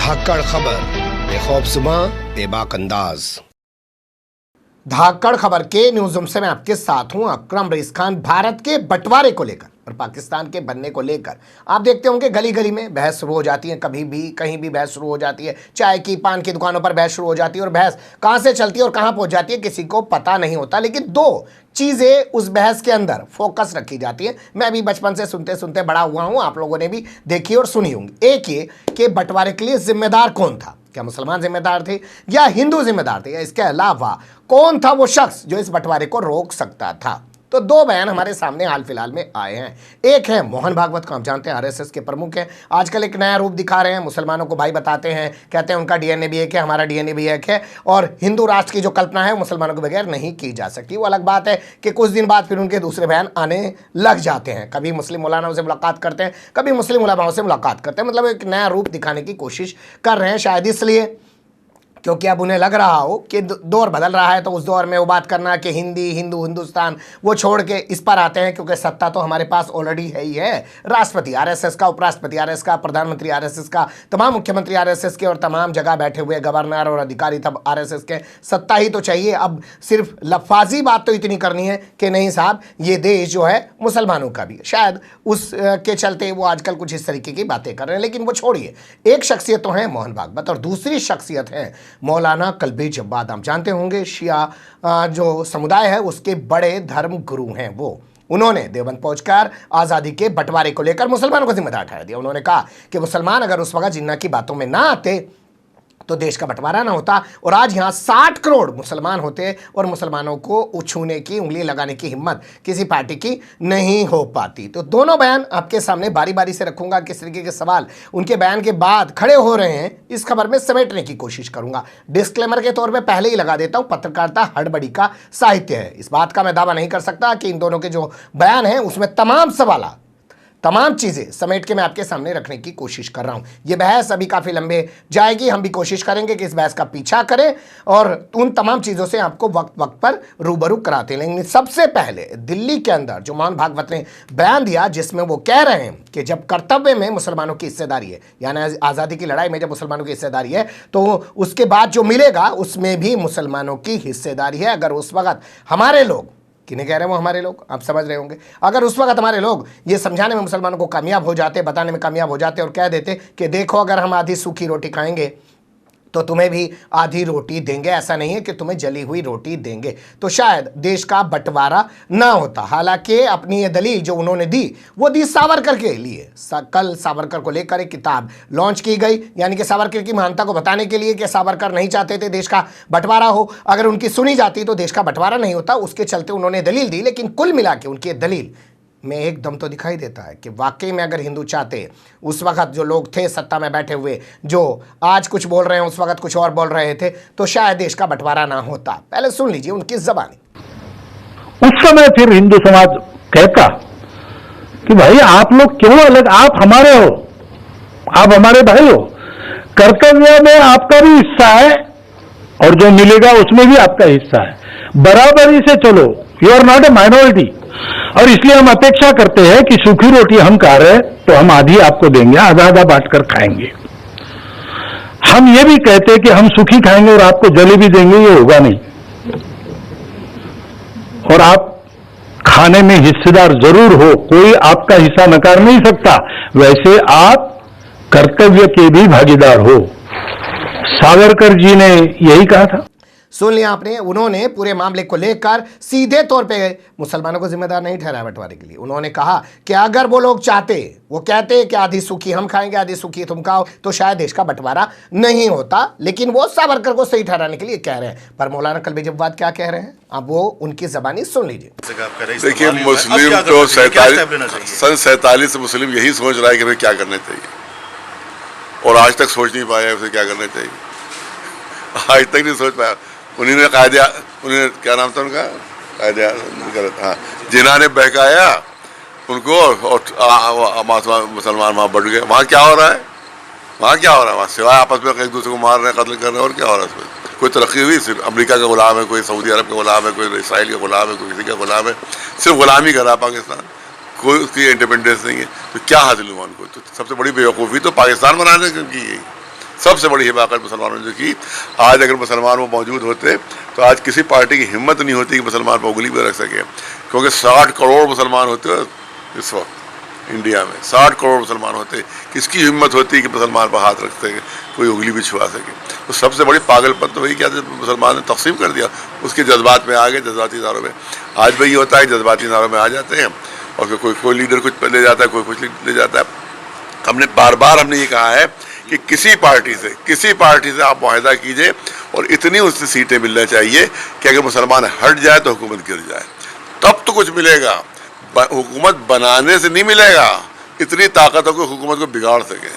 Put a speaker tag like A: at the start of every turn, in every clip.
A: धाकड़ खबर, बेखौफसुमा बेबाक अंदाज।
B: धाकड़ खबर के न्यूज रूम से मैं आपके साथ हूं अकरम रईस खान। भारत के बंटवारे को लेकर और पाकिस्तान के बनने को लेकर आप देखते होंगे गली गली में बहस शुरू हो जाती है, कभी भी कहीं भी बहस शुरू हो जाती है। चाय की पान की दुकानों पर बहस शुरू हो जाती है और बहस कहां से चलती है और कहां पहुंच जाती है किसी को पता नहीं होता। लेकिन दो चीजें उस बहस के अंदर फोकस रखी जाती है। मैं भी बचपन से सुनते सुनते बड़ा हुआ हूं, आप लोगों ने भी देखी और सुनी होंगी। एक ये कि बंटवारे के लिए जिम्मेदार कौन था, क्या मुसलमान जिम्मेदार थे या हिंदू जिम्मेदार थे, या इसके अलावा कौन था वो शख्स जो इस बंटवारे को रोक सकता था। तो दो बयान हमारे सामने हाल फिलहाल में आए हैं। एक है मोहन भागवत को, हम जानते हैं आरएसएस के प्रमुख हैं, आजकल एक नया रूप दिखा रहे हैं, मुसलमानों को भाई बताते हैं, कहते हैं उनका डीएनए भी एक है, हमारा डीएनए भी एक है और हिंदू राष्ट्र की जो कल्पना है मुसलमानों के बगैर नहीं की जा सकती। वो अलग बात है कि कुछ दिन बाद फिर उनके दूसरे बयान आने लग जाते हैं। कभी मुस्लिम मौलानाओं से मुलाकात करते हैं, कभी मुस्लिम उलमाओं से मुलाकात करते हैं, मतलब एक नया रूप दिखाने की कोशिश कर रहे हैं। शायद इसलिए क्योंकि अब उन्हें लग रहा हो कि दौर बदल रहा है, तो उस दौर में वो बात करना कि हिंदी हिंदू हिंदुस्तान वो छोड़ के इस पर आते हैं, क्योंकि सत्ता तो हमारे पास ऑलरेडी है ही है। राष्ट्रपति आरएसएस का, उपराष्ट्रपति आरएसएस का, प्रधानमंत्री आरएसएस का, तमाम मुख्यमंत्री आरएसएस के और तमाम जगह बैठे हुए गवर्नर और अधिकारी तब आरएसएस के। सत्ता ही तो चाहिए। अब सिर्फ लफाजी बात तो इतनी करनी है कि नहीं साहब ये देश जो है मुसलमानों का भी है। शायद उस के चलते वो आजकल कुछ इस तरीके की बातें कर रहे हैं। लेकिन वो छोड़िए, एक शख्सियत तो है मोहन भागवत और दूसरी शख्सियत है मौलाना कल्बी जब्बाद। हम जानते होंगे शिया जो समुदाय है उसके बड़े धर्म गुरु हैं। वो उन्होंने देवबंद पहुंचकर आज़ादी के बंटवारे को लेकर मुसलमानों को जिम्मेदार ठहरा दिया। उन्होंने कहा कि मुसलमान अगर उस वक्त जिन्ना की बातों में ना आते तो देश का बंटवारा ना होता और आज यहाँ 60 करोड़ मुसलमान होते और मुसलमानों को छूने की, उंगली लगाने की हिम्मत किसी पार्टी की नहीं हो पाती। तो दोनों बयान आपके सामने बारी बारी से रखूंगा, किस तरीके के सवाल उनके बयान के बाद खड़े हो रहे हैं इस खबर में समेटने की कोशिश करूंगा। डिस्क्लेमर के तौर पर पहले ही लगा देता हूं, पत्रकारिता हड़बड़ी का साहित्य है। इस बात का मैं दावा नहीं कर सकता कि इन दोनों के जो बयान हैं उसमें तमाम सवाल, तमाम चीज़ें समेट के मैं आपके सामने रखने की कोशिश कर रहा हूं। यह बहस अभी काफ़ी लंबे जाएगी, हम भी कोशिश करेंगे कि इस बहस का पीछा करें और उन तमाम चीज़ों से आपको वक्त वक्त पर रूबरू कराते हैं। लेकिन सबसे पहले दिल्ली के अंदर जो मोहन भागवत ने बयान दिया, जिसमें वो कह रहे हैं कि जब कर्तव्य में मुसलमानों की हिस्सेदारी है, यानी आज़ादी की लड़ाई में जब मुसलमानों की हिस्सेदारी है तो उसके बाद जो मिलेगा उसमें भी मुसलमानों की हिस्सेदारी है। अगर उस वक्त हमारे लोग, किन्हें कह रहे हैं वो हमारे लोग, आप समझ रहे होंगे, अगर उस वक्त हमारे लोग ये समझाने में मुसलमानों को कामयाब हो जाते, बताने में कामयाब हो जाते और कह देते कि देखो अगर हम आधी सूखी रोटी खाएंगे तो तुम्हें भी आधी रोटी देंगे, ऐसा नहीं है कि तुम्हें जली हुई रोटी देंगे, तो शायद देश का बंटवारा ना होता। हालांकि अपनी ये दलील जो उन्होंने दी वो दी सावरकर के लिए। कल सावरकर को लेकर एक किताब लॉन्च की गई, यानी कि सावरकर की महानता को बताने के लिए कि सावरकर नहीं चाहते थे देश का बंटवारा हो, अगर उनकी सुनी जाती तो देश का बंटवारा नहीं होता, उसके चलते उन्होंने दलील दी। लेकिन कुल मिला के उनकी दलील में एक दम तो दिखाई देता है कि वाकई में अगर हिंदू चाहते, उस वक्त जो लोग थे सत्ता में बैठे हुए, जो आज कुछ बोल रहे हैं उस वक्त कुछ और बोल रहे थे, तो शायद देश का बंटवारा ना होता। पहले सुन लीजिए उनकी ज़बानी।
C: उस समय फिर हिंदू समाज कहता कि भाई आप लोग क्यों अलग, आप हमारे हो, आप हमारे भाई हो, कर्तव्य में आपका भी हिस्सा है और जो मिलेगा उसमें भी आपका हिस्सा है, बराबरी से चलो, you are not a minority. और इसलिए हम अपेक्षा करते हैं कि सूखी रोटी हम खा रहे हैं तो हम आधी आपको देंगे, आधा आधा बांटकर खाएंगे। हम ये भी कहते हैं कि हम सूखी खाएंगे और आपको जलेबी देंगे, ये होगा नहीं, और आप खाने में हिस्सेदार जरूर हो, कोई आपका हिस्सा नकार नहीं सकता, वैसे आप कर्तव्य के भी भागीदार हो। सावरकर जी ने यही कहा था।
B: सुन लिया आपने, उन्होंने पूरे मामले को लेकर सीधे तौर पे मुसलमानों को जिम्मेदार नहीं ठहराया बंटवारे के लिए। उन्होंने कहा कि अगर वो लोग चाहते, वो कहते कि आधी सूखी हम खाएंगे आधी सूखी तुम खाओ, तो शायद देश का बंटवारा नहीं होता। लेकिन वो सावरकर को सही ठहराने के लिए कह रहे हैं। पर मौलाना कल्बी जब्बाद क्या कह रहे हैं, अब वो उनकी जबानी सुन लीजिए।
D: देखिए, मुस्लिम तो सन 47 से मुस्लिम यही सोच रहा है कि हमें क्या करना चाहिए, और आज तक सोच नहीं पाया उसे क्या करना चाहिए, आज तक नहीं सोच पाया। उन्होंने कायदे, उन्हें क्या नाम था उनका, कायदे गलत, हाँ, जिन्हों ने बहकाया उनको और मुसलमान वहाँ बढ़ गए। वहाँ क्या हो रहा है, वहाँ क्या हो रहा है, वहाँ सिवाय आपस में एक दूसरे को मार रहे हैं, कत्ल कर रहे हैं, और क्या हो रहा है उसमें? कोई तरक्की हुई? सिर्फ अमेरिका का गुलाम है, कोई सऊदी अरब का गुलाम है, कोई इसराइल का गुलाम है, कोई किसी का गुलाम है, सिर्फ गुलामी कर रहा है पाकिस्तान, कोई उसकी इंडिपेंडेंस नहीं है। तो क्या हासिल हुआ उनको? तो सबसे बड़ी बेवकूफ़ी तो पाकिस्तान बनाने की है। सबसे बड़ी हिमाकत मुसलमानों ने जो की। आज अगर मुसलमान वो मौजूद होते तो आज किसी पार्टी की हिम्मत नहीं होती कि मुसलमान पर उंगली भी रख सके, क्योंकि 60 करोड़ मुसलमान होते हैं इस वक्त इंडिया में। 60 करोड़ मुसलमान होते, किसकी हिम्मत होती कि मुसलमान पर हाथ रख सके, कोई उंगली भी छुआ सके। तो सबसे बड़ी पागलपन तो वही क्या, मुसलमान ने तकसीम कर दिया, उसके जज्बात में आ गए, जज्बाती नारों में। आज भी ये होता है, जज्बाती नारों में आ जाते हैं और कोई लीडर कुछ ले जाता है, कोई कुछ ले जाता है। हमने बार बार ये कहा है कि किसी पार्टी से आप मुआहदा कीजिए और इतनी उससे सीटें मिलना चाहिए कि अगर मुसलमान हट जाए तो हुकूमत गिर जाए, तब तो कुछ मिलेगा। हुकूमत बनाने से नहीं मिलेगा, इतनी ताकत हो कि हुकूमत को बिगाड़ सके,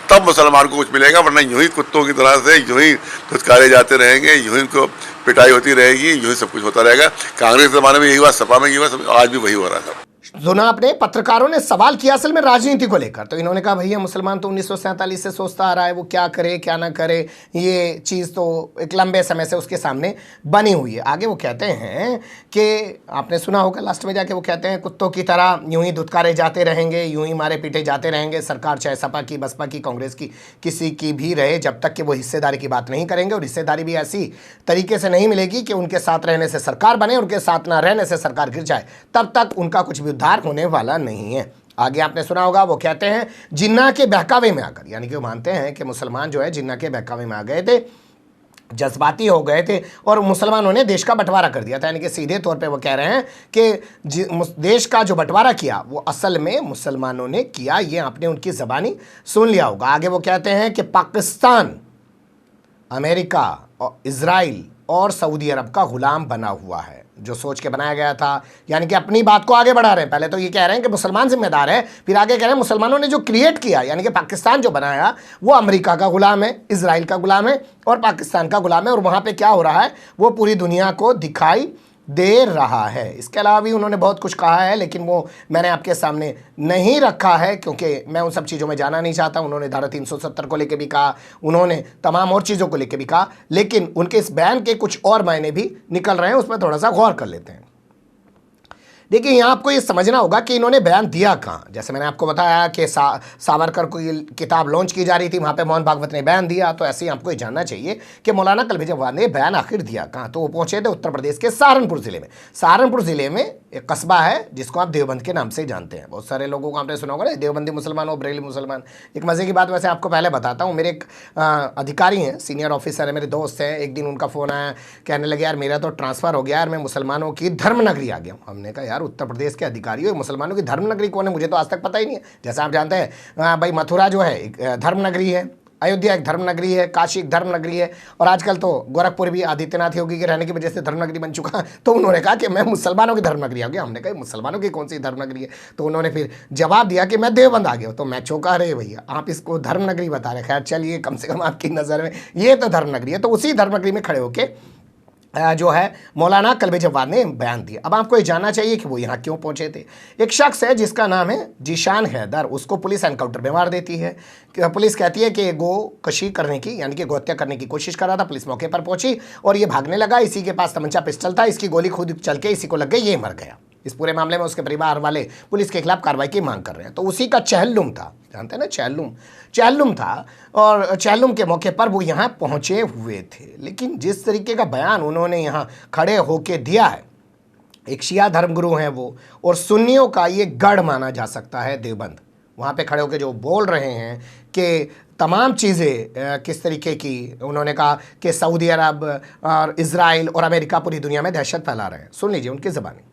D: तब मुसलमान को कुछ मिलेगा। वरना यूं ही कुत्तों की तरह से यूं ही धुतकारे जाते रहेंगे, यूं ही इनको पिटाई होती रहेगी, यूं ही सब कुछ होता रहेगा। कांग्रेस के ज़माने में यही हुआ, सपा में यही हुआ, आज भी वही हो रहा था।
B: सुना आपने, पत्रकारों ने सवाल किया असल में राजनीति को लेकर। तो इन्होंने कहा भैया मुसलमान तो 1947 से सोचता आ रहा है, वो क्या करे क्या ना करे, ये चीज़ तो एक लंबे समय से उसके सामने बनी हुई है। आगे वो कहते हैं कि आपने सुना होगा लास्ट में जाके वो कहते हैं कुत्तों की तरह यूं ही धुतकारे जाते रहेंगे, यूं ही मारे पीटे जाते रहेंगे। सरकार चाहे सपा की, बसपा की, कांग्रेस की, किसी की भी रहे, जब तक कि वो हिस्सेदारी की बात नहीं करेंगे, और हिस्सेदारी भी ऐसी तरीके से नहीं मिलेगी कि उनके साथ रहने से सरकार बने, उनके साथ ना रहने से सरकार गिर जाए, तब तक उनका कुछ भी उद्धार होने वाला नहीं है। आगे आपने सुना होगा वो कहते हैं जिन्ना के बहकावे में आकर, यानी कि वो मानते हैं कि मुसलमान जो है जिन्ना के बहकावे में आ गए थे, जज्बाती हो गए थे और मुसलमानों ने देश का बंटवारा कर दिया था। यानी कि सीधे तौर पे वो कह रहे हैं कि देश का जो बंटवारा किया वो असल में मुसलमानों ने किया। ये आपने उनकी ज़बानी सुन लिया होगा। आगे वो कहते हैं कि पाकिस्तान अमेरिका और इजराइल और सऊदी अरब का गुलाम बना हुआ है, जो सोच के बनाया गया था। यानी कि अपनी बात को आगे बढ़ा रहे हैं। पहले तो ये कह रहे हैं कि मुसलमान जिम्मेदार है, फिर आगे कह रहे हैं मुसलमानों ने जो क्रिएट किया, यानी कि पाकिस्तान जो बनाया, वो अमेरिका का गुलाम है, इजराइल का गुलाम है और पाकिस्तान का गुलाम है। और वहाँ पे क्या हो रहा है वो पूरी दुनिया को दिखाई दे रहा है। इसके अलावा भी उन्होंने बहुत कुछ कहा है, लेकिन वो मैंने आपके सामने नहीं रखा है क्योंकि मैं उन सब चीज़ों में जाना नहीं चाहता। उन्होंने धारा 370 को लेकर भी कहा, उन्होंने तमाम और चीज़ों को लेकर भी कहा, लेकिन उनके इस बयान के कुछ और मायने भी निकल रहे हैं, उस पर थोड़ा सा गौर कर लेते हैं। देखिए, यहाँ आपको ये समझना होगा कि इन्होंने बयान दिया कहाँ। जैसे मैंने आपको बताया कि सावरकर को किताब लॉन्च की जा रही थी, वहाँ पे मोहन भागवत ने बयान दिया। तो ऐसे ही आपको ये जानना चाहिए कि मौलाना कल्बे जवाद ने बयान आखिर दिया कहाँ। तो वो पहुँचे थे उत्तर प्रदेश के सहारनपुर ज़िले में। सहारनपुर ज़िले में एक कस्बा है जिसको आप देवबंद के नाम से जानते हैं। बहुत सारे लोगों को आपने सुना होगा ना, देवबंदी मुसलमान और बरेली मुसलमान। एक मज़े की बात वैसे आपको पहले बताता हूँ। मेरे एक अधिकारी हैं, सीनियर ऑफिसर है, मेरे दोस्त हैं। एक दिन उनका फ़ोन आया, कहने लगे यार मेरा तो ट्रांसफ़र हो गया यार, मैं मुसलमानों की धर्मनगरी आ गया हूँ। हमने कहा यार उत्तर प्रदेश के अधिकारी हो, मुसलमानों की धर्मनगरी कौन है, मुझे तो आज तक पता ही नहीं है। जैसा आप जानते हैं भाई मथुरा जो है एक धर्मनगरी है, अयोध्या एक धर्मनगरी है, काशी एक धर्मनगरी है, और आजकल तो गोरखपुर भी आदित्यनाथ योगी के रहने की वजह से धर्मनगरी बन चुका। तो उन्होंने कहा कि मैं मुसलमानों की धर्मनगरी आ गया। हमने कहा मुसलमानों की कौन सी धर्मनगरी है? तो उन्होंने फिर जवाब दिया कि मैं देवबंद आ गया। तो मैं चौंका, रहे भैया आप इसको धर्मनगरी बता रहे। खैर चलिए, कम से कम आपकी नज़र में ये तो धर्मनगरी है। तो उसी धर्मनगरी में खड़े होकर जो है मौलाना कल्बे जवाद ने बयान दिया। अब आपको ये जानना चाहिए कि वो यहाँ क्यों पहुँचे थे। एक शख्स है जिसका नाम है जीशान हैदर, उसको पुलिस एनकाउंटर में मार देती है। पुलिस कहती है कि गो कशी करने की, यानी कि गोहत्या करने की कोशिश कर रहा था। पुलिस मौके पर पहुंची और ये भागने लगा। इसी के पास तमंचा पिस्टल था, इसकी गोली खुद चल के इसी को लग गई, ये मर गया। इस पूरे मामले में उसके परिवार वाले पुलिस के खिलाफ कार्रवाई की मांग कर रहे हैं। तो उसी का चहलुम था, जानते हैं ना, चहलुम था, और चहलुम के मौके पर वो यहाँ पहुँचे हुए थे। लेकिन जिस तरीके का बयान उन्होंने यहाँ खड़े होके दिया है, एक शिया धर्मगुरु हैं वो, और सुन्नियों का ये गढ़ माना जा सकता है देवबंद। वहाँ पे खड़े होकर जो बोल रहे हैं कि तमाम चीज़ें किस तरीके की, उन्होंने कहा कि सऊदी अरब और इजराइल और अमेरिका पूरी दुनिया में दहशत फैला रहे हैं। सुन लीजिए उनकी ज़बानी।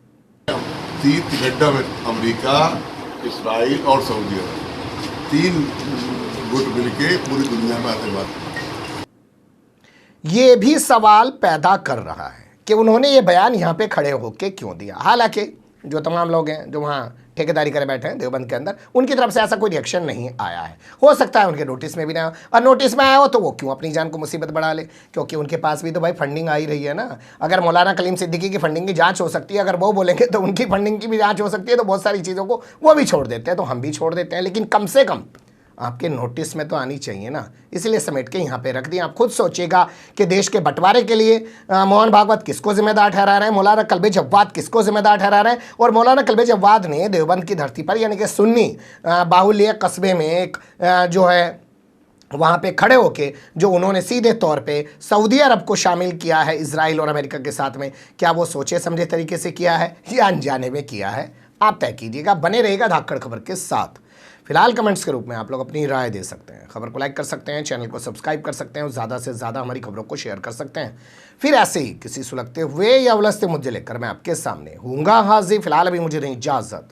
D: 3 गड्ढा में अमेरिका, इजराइल और सऊदी अरब, 3 गुट मिलके पूरी दुनिया में आतंकवाद।
B: ये भी सवाल पैदा कर रहा है कि उन्होंने ये बयान यहाँ पे खड़े होके क्यों दिया। हालांकि जो तमाम लोग हैं जो वहाँ ठेकेदारी करे बैठे हैं देवबंद के अंदर, उनकी तरफ से ऐसा कोई रिएक्शन नहीं आया है। हो सकता है उनके नोटिस में भी ना, और नोटिस में आया हो तो वो क्यों अपनी जान को मुसीबत बढ़ा ले, क्योंकि उनके पास भी तो भाई फंडिंग आ ही रही है ना। अगर मौलाना कलीम सिद्दीकी की फंडिंग की जांच हो सकती है, अगर वो बोलेंगे तो उनकी फंडिंग की भी जांच हो सकती है, तो बहुत सारी चीज़ों को वो भी छोड़ देते हैं, तो हम भी छोड़ देते हैं। लेकिन कम से कम आपके नोटिस में तो आनी चाहिए ना, इसलिए समेट के यहाँ पे रख दिया। आप खुद सोचिएगा कि देश के बंटवारे के लिए मोहन भागवत किसको जिम्मेदार ठहरा रहे हैं, मौलाना कल्बे जवाद किसको जिम्मेदार ठहरा रहे हैं। और मौलाना कल्बे जवाद ने देवबंद की धरती पर, यानी कि सुन्नी बाहुल्य कस्बे में एक जो है वहाँ पे खड़े होके जो उन्होंने सीधे तौर पे सऊदी अरब को शामिल किया है इजराइल और अमेरिका के साथ में, क्या वो सोचे समझे तरीके से किया है या अनजाने में किया है? आप तय कीजिएगा। बने रहिएगा धाकड़ खबर के साथ। फिलहाल कमेंट्स के रूप में आप लोग अपनी राय दे सकते हैं, खबर को लाइक कर सकते हैं, चैनल को सब्सक्राइब कर सकते हैं और ज़्यादा से ज़्यादा हमारी खबरों को शेयर कर सकते हैं। फिर ऐसे ही किसी सुलगते हुए या उलझते मुद्दे लेकर मैं आपके सामने हूँगा हाजिर। फिलहाल अभी मुझे नहीं इजाज़त।